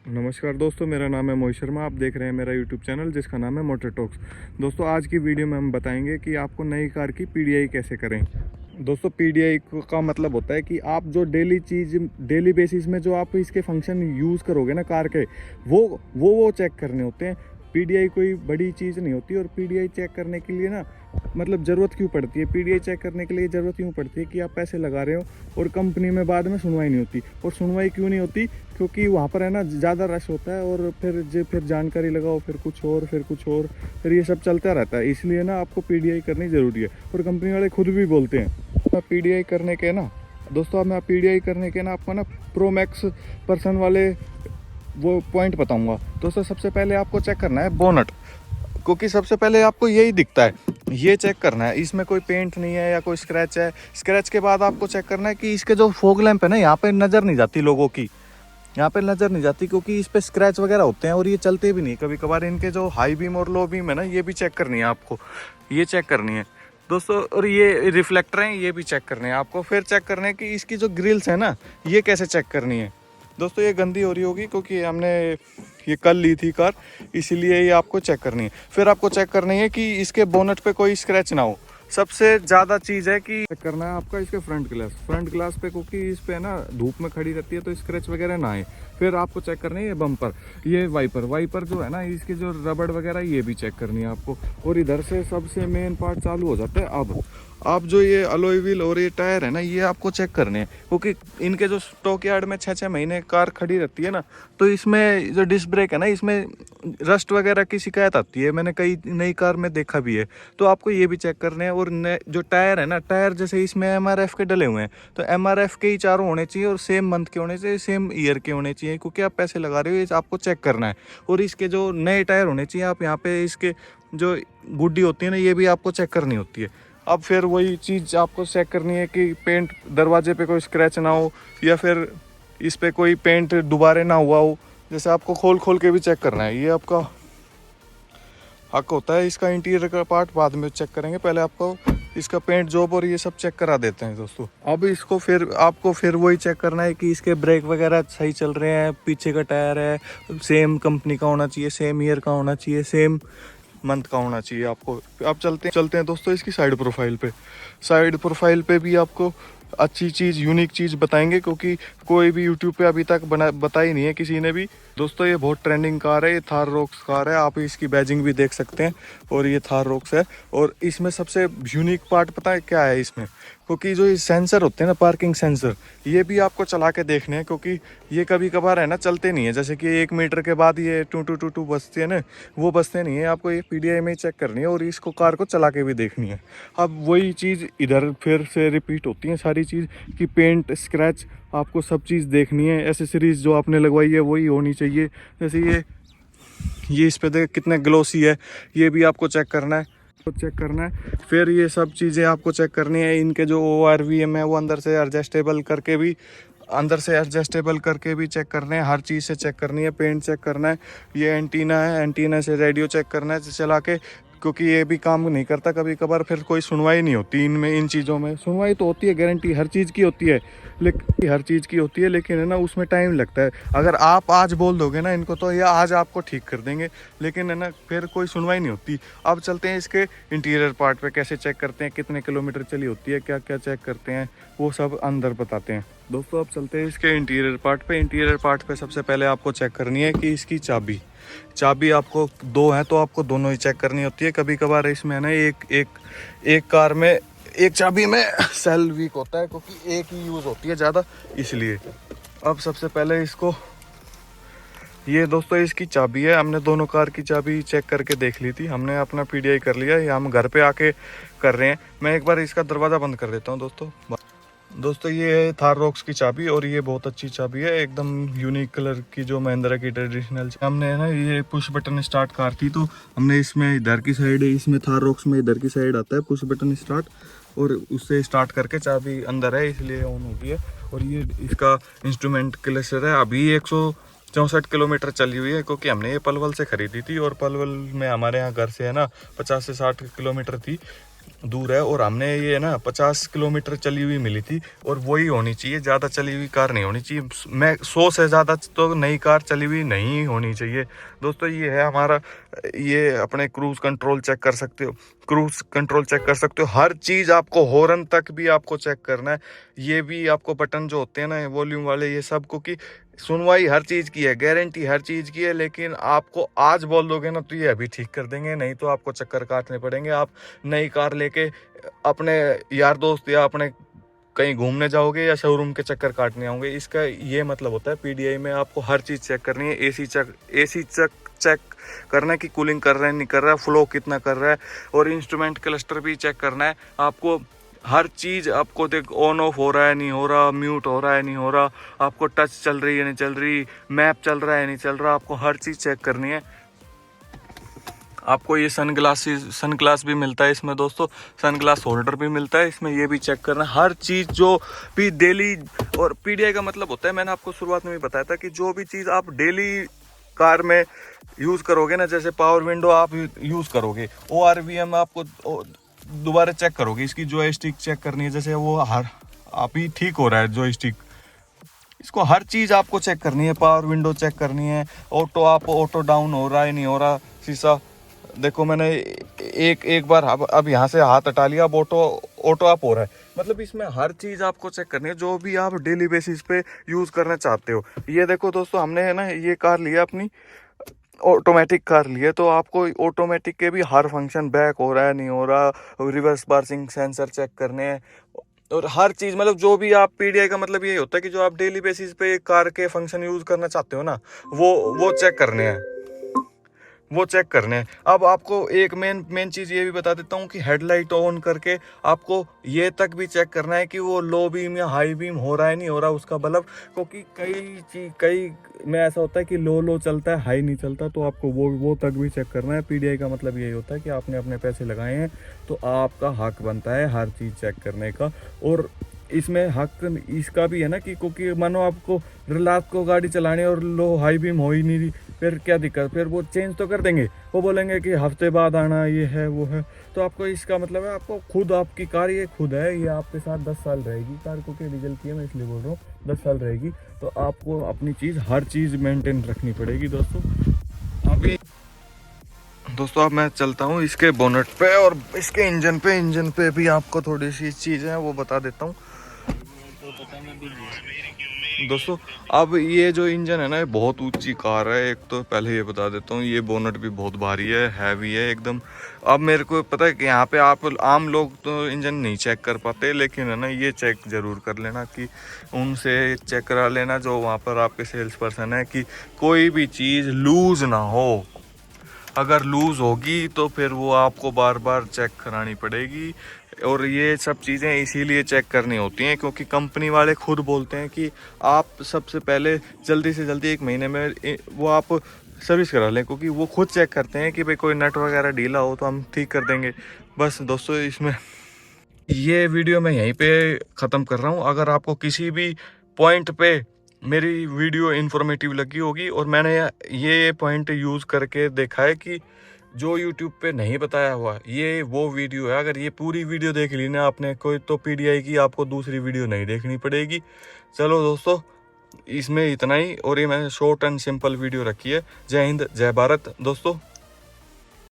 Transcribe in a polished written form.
नमस्कार दोस्तों, मेरा नाम है मोहित शर्मा। आप देख रहे हैं मेरा यूट्यूब चैनल जिसका नाम है मोटर टॉक्स। दोस्तों, आज की वीडियो में हम बताएंगे कि आपको नई कार की पीडीआई कैसे करें। दोस्तों, पीडीआई का मतलब होता है कि आप जो डेली बेसिस में जो आप इसके फंक्शन यूज़ करोगे ना कार के, वो चेक करने होते हैं। पीडीआई कोई बड़ी चीज़ नहीं होती। और पीडीआई चेक करने के लिए ना मतलब ज़रूरत क्यों पड़ती है, पीडीआई चेक करने के लिए ज़रूरत क्यों पड़ती है कि आप पैसे लगा रहे हो और कंपनी में बाद में सुनवाई नहीं होती। और सुनवाई क्यों नहीं होती? क्योंकि वहाँ पर है ना ज़्यादा रश होता है और फिर जानकारी लगाओ, फिर कुछ और, फिर ये सब चलता रहता है। इसलिए ना आपको पीडीआई करनी ज़रूरी है और कंपनी वाले खुद भी बोलते हैं पीडीआई करने के ना। दोस्तों, अब मैं पीडीआई करने के ना आपको ना प्रो मैक्स पर्सन वाले वो पॉइंट बताऊंगा। दोस्तों, सबसे पहले आपको चेक करना है बोनट, क्योंकि सबसे पहले आपको यही दिखता है, ये चेक करना है इसमें कोई पेंट नहीं है या कोई स्क्रैच है। स्क्रैच के बाद आपको चेक करना है कि इसके जो फॉग लैंप है ना, यहाँ पे नज़र नहीं जाती लोगों की, यहाँ पे नज़र नहीं जाती क्योंकि इस पे स्क्रैच वगैरह होते हैं और ये चलते भी नहीं कभी कभार। इनके जो हाई बीम और लो बीम है ना, ये भी चेक करनी है आपको, ये चेक करनी है दोस्तों। और ये रिफ्लेक्टर हैं, ये भी चेक करने हैं आपको। फिर चेक करना है कि इसकी जो ग्रिल्स है ना, ये कैसे चेक करनी है। दोस्तों, ये गंदी हो रही होगी क्योंकि हमने ये कल ली थी कार, इसीलिए ये आपको चेक करनी है। फिर आपको चेक करनी है कि इसके बोनट पे कोई स्क्रैच ना हो। सबसे ज़्यादा चीज़ है कि चेक करना है आपका इसके फ्रंट ग्लास पे, क्योंकि इस पे ना धूप में खड़ी रहती है तो स्क्रैच वगैरह ना आए। फिर आपको चेक करनी है ये बम्पर, ये वाइपर जो है ना, इसके जो रबड़ वगैरह ये भी चेक करनी है आपको। और इधर से सबसे मेन पार्ट चालू हो जाता है। अब जो ये अलॉय व्हील और ये टायर है ना, ये आपको चेक करने हैं क्योंकि इनके जो स्टॉक यार्ड में 6-6 महीने कार खड़ी रहती है ना, तो इसमें जो डिस्क ब्रेक है ना, इसमें रस्ट वगैरह की शिकायत आती है। मैंने कई नई कार में देखा भी है, तो आपको ये भी चेक करने हैं। और जो टायर है ना, टायर जैसे इसमें एमआरएफ के डले हुए हैं, तो एमआरएफ के ही चारों होने चाहिए और सेम मंथ के होने चाहिए, सेम ईयर के होने चाहिए, क्योंकि आप पैसे लगा रहे हो, ये आपको चेक करना है। और इसके जो नए टायर होने चाहिए, आप यहाँ पे इसके जो गुड्डी होती है ना, ये भी आपको चेक करनी होती है। अब फिर वही चीज़ आपको चेक करनी है कि पेंट दरवाजे पे कोई स्क्रैच ना हो या फिर इस पे कोई पेंट दोबारा ना हुआ हो। जैसे आपको खोल खोल के भी चेक करना है, ये आपका हक होता है। इसका इंटीरियर का पार्ट बाद में चेक करेंगे, पहले आपको इसका पेंट जॉब और ये सब चेक करा देते हैं दोस्तों। अब इसको फिर आपको फिर वही चेक करना है कि इसके ब्रेक वगैरह सही चल रहे हैं, पीछे का टायर है सेम कंपनी का होना चाहिए, सेम ईयर का होना चाहिए, सेम मंथ का होना चाहिए आपको। अब चलते हैं दोस्तों इसकी साइड प्रोफाइल पे भी आपको अच्छी चीज़, यूनिक चीज़ बताएंगे, क्योंकि कोई भी यूट्यूब पे अभी तक बताई नहीं है किसी ने भी। दोस्तों, ये बहुत ट्रेंडिंग कार है, ये थार रॉक्स कार है, आप इसकी बैजिंग भी देख सकते हैं। और ये थार रॉक्स है। और इसमें सबसे यूनिक पार्ट पता है क्या है इसमें? क्योंकि जो ये सेंसर होते हैं ना, पार्किंग सेंसर, ये भी आपको चला के देखने हैं, क्योंकि ये कभी कभार है ना चलते नहीं है। जैसे कि 1 मीटर के बाद ये टू टू टू टू बजते हैं ना, वो बजते नहीं है। आपको ये पीडीआई में चेक करनी है और इसको कार को चला के भी देखनी है। अब वही चीज़ इधर फिर से रिपीट होती है सारी चीज़ कि पेंट, स्क्रैच, आपको सब चीज़ देखनी है। एसेसरीज जो आपने लगवाई है वही होनी चाहिए। जैसे ये इस पे देख कितने ग्लोसी है, ये भी आपको चेक करना है। फिर ये सब चीज़ें आपको चेक करनी है। इनके जो ORVM है वो अंदर से एडजस्टेबल करके भी चेक करने हैं। हर चीज़ से चेक करनी है, पेंट चेक करना है। ये एंटीना है, एंटीना से रेडियो चेक करना है चला के, क्योंकि ये भी काम नहीं करता कभी कभार। फिर कोई सुनवाई नहीं होती इन चीज़ों में। सुनवाई तो होती है, गारंटी हर चीज़ की होती है, लेकिन है ना उसमें टाइम लगता है। अगर आप आज बोल दोगे ना इनको, तो ये आज आपको ठीक कर देंगे, लेकिन है ना फिर कोई सुनवाई नहीं होती। अब चलते हैं इसके इंटीरियर पार्ट पे, कैसे चेक करते हैं, कितने किलोमीटर चली होती है, क्या क्या चेक करते हैं, वो सब अंदर बताते हैं दोस्तों। अब चलते हैं इसके इंटीरियर पार्ट पे सबसे पहले आपको चेक करनी है कि इसकी चाबी आपको 2 है तो आपको दोनों ही चेक करनी होती है। कभी कभार इसमें ना एक कार में एक चाबी में सेल वीक होता है, क्योंकि एक ही यूज़ होती है ज़्यादा, इसलिए। अब सबसे पहले इसको, ये दोस्तों इसकी चाबी है। हमने दोनों कार की चाबी चेक करके देख ली थी, हमने अपना पीडीआई कर लिया। ये हम घर पे आके कर रहे हैं। मैं एक बार इसका दरवाज़ा बंद कर देता हूँ दोस्तों। ये है थार रॉक्स की चाबी और ये बहुत अच्छी चाबी है, एकदम यूनिक कलर की, जो महिंद्रा की ट्रेडिशनल। हमने ना ये पुश बटन स्टार्ट कार थी, तो हमने इसमें इधर की साइड, इसमें थार रॉक्स में इधर की साइड आता है पुश बटन स्टार्ट, और उससे स्टार्ट करके चाबी अंदर है इसलिए ऑन होती है। और ये इसका इंस्ट्रूमेंट क्लस्टर है। अभी 164 किलोमीटर चली हुई है, क्योंकि हमने ये पलवल से ख़रीदी थी और पलवल में हमारे यहाँ घर से है ना 50 से 60 किलोमीटर थी। दूर है और हमने ये ना 50 किलोमीटर चली हुई मिली थी और वही होनी चाहिए, ज़्यादा चली हुई कार नहीं होनी चाहिए। मैं 100 से ज़्यादा तो नई कार चली हुई नहीं होनी चाहिए। दोस्तों ये है हमारा, ये अपने क्रूज़ कंट्रोल चेक कर सकते हो, क्रूज़ कंट्रोल चेक कर सकते हो, हर चीज़ आपको, हॉर्न तक भी आपको चेक करना है। ये भी आपको बटन जो होते हैं ना वॉल्यूम वाले, ये सबको की सुनवाई हर चीज़ की है, गारंटी हर चीज़ की है। लेकिन आपको आज बोल दोगे ना तो ये अभी ठीक कर देंगे, नहीं तो आपको चक्कर काटने पड़ेंगे। आप नई कार लेके अपने यार दोस्त या अपने कहीं घूमने जाओगे या शोरूम के चक्कर काटने आओगे, इसका ये मतलब होता है पीडीआई में आपको हर चीज़ चेक करनी है। एसी चेक करना है कि कूलिंग कर रहा है नहीं कर रहा है, फ्लो कितना कर रहा है, और इंस्ट्रूमेंट क्लस्टर भी चेक करना है आपको। हर चीज़ आपको देख, ऑन ऑफ हो रहा है नहीं हो रहा, म्यूट हो रहा है नहीं हो रहा, आपको टच चल रही है नहीं चल रही, मैप चल रहा है नहीं चल रहा, आपको हर चीज़ चेक करनी है। आपको ये सन ग्लास भी मिलता है इसमें दोस्तों, सन ग्लास होल्डर भी मिलता है इसमें, ये भी चेक करना हर चीज़ जो भी डेली। और पीडीआई का मतलब होता है, मैंने आपको शुरुआत में भी बताया था कि जो भी चीज़ आप डेली कार में यूज़ करोगे ना, जैसे पावर विंडो आप यूज़ करोगे, ORVM आपको दोबारा चेक करोगे, इसकी जॉयस्टिक चेक करनी है, जैसे वो हर आप ही ठीक हो रहा है जॉयस्टिक, इसको हर चीज़ आपको चेक करनी है। पावर विंडो चेक करनी है, ऑटो डाउन हो रहा है नहीं हो रहा, शीशा देखो मैंने एक बार अब यहाँ से हाथ हटा लिया, अब ऑटो अप हो रहा है। मतलब इसमें हर चीज़ आपको चेक करनी है जो भी आप डेली बेसिस पे यूज़ करना चाहते हो। ये देखो दोस्तों, हमने है ना ये कार लिया अपनी, ऑटोमेटिक कार लिए, तो आपको ऑटोमेटिक के भी हर फंक्शन, बैक हो रहा है नहीं हो रहा, रिवर्स पार्किंग सेंसर चेक करने हैं, और हर चीज़, मतलब जो भी आप पीडीआई का मतलब यही होता है कि जो आप डेली बेसिस पे कार के फंक्शन यूज़ करना चाहते हो ना, वो चेक करने हैं, वो चेक करने हैं। अब आपको एक मेन चीज़ ये भी बता देता हूँ कि हेडलाइट ऑन करके आपको ये तक भी चेक करना है कि वो लो बीम या हाई बीम हो रहा है नहीं हो रहा उसका बल्ब, क्योंकि कई में ऐसा होता है कि लो चलता है, हाई नहीं चलता, तो आपको वो तक भी चेक करना है। पीडीआई का मतलब यही होता है कि आपने अपने पैसे लगाए हैं तो आपका हक बनता है हर चीज़ चेक करने का। और इसमें हक इसका भी है ना कि क्योंकि मानो आपको रात को गाड़ी चलाने और लो हाई बीम हो ही नहीं रही, फिर क्या दिक्कत, फिर वो चेंज तो कर देंगे, वो बोलेंगे कि हफ्ते बाद आना, ये है वो है। तो आपको इसका मतलब है आपको खुद, आपकी कार ये खुद है, ये आपके साथ 10 साल रहेगी कार, को क्या डीजल की है मैं इसलिए बोल रहा हूँ, 10 साल रहेगी। तो आपको अपनी चीज़, हर चीज़ मेंटेन रखनी पड़ेगी दोस्तों। अभी दोस्तों अब मैं चलता हूँ इसके बोनट पे और इसके इंजन पे भी आपको थोड़ी सी चीज़ें हैं वो बता देता हूँ दोस्तों। अब ये जो इंजन है ना, ये बहुत ऊंची कार है, एक तो पहले ये बता देता हूँ, ये बोनट भी बहुत भारी है, हैवी है एकदम। अब मेरे को पता है कि यहाँ पे आप आम लोग तो इंजन नहीं चेक कर पाते, लेकिन है ना ये चेक ज़रूर कर लेना, कि उनसे चेक करा लेना जो वहाँ पर आपके सेल्स पर्सन है, कि कोई भी चीज़ लूज़ ना हो। अगर लूज़ होगी तो फिर वो आपको बार बार चेक करानी पड़ेगी। और ये सब चीज़ें इसीलिए चेक करनी होती हैं क्योंकि कंपनी वाले खुद बोलते हैं कि आप सबसे पहले जल्दी से जल्दी 1 महीने में वो आप सर्विस करा लें, क्योंकि वो खुद चेक करते हैं कि भाई कोई नट वगैरह ढीला हो तो हम ठीक कर देंगे। बस दोस्तों, इसमें ये वीडियो मैं यहीं पे ख़त्म कर रहा हूँ। अगर आपको किसी भी पॉइंट पे मेरी वीडियो इन्फॉर्मेटिव लगी होगी और मैंने ये पॉइंट यूज़ करके देखा है कि जो YouTube पे नहीं बताया हुआ, ये वो वीडियो है, अगर ये पूरी वीडियो देख ली ना आपने कोई, तो पीडीआई की आपको दूसरी वीडियो नहीं देखनी पड़ेगी। चलो दोस्तों, इसमें इतना ही, और ये मैंने शॉर्ट एंड सिंपल वीडियो रखी है। जय हिंद, जय भारत दोस्तों।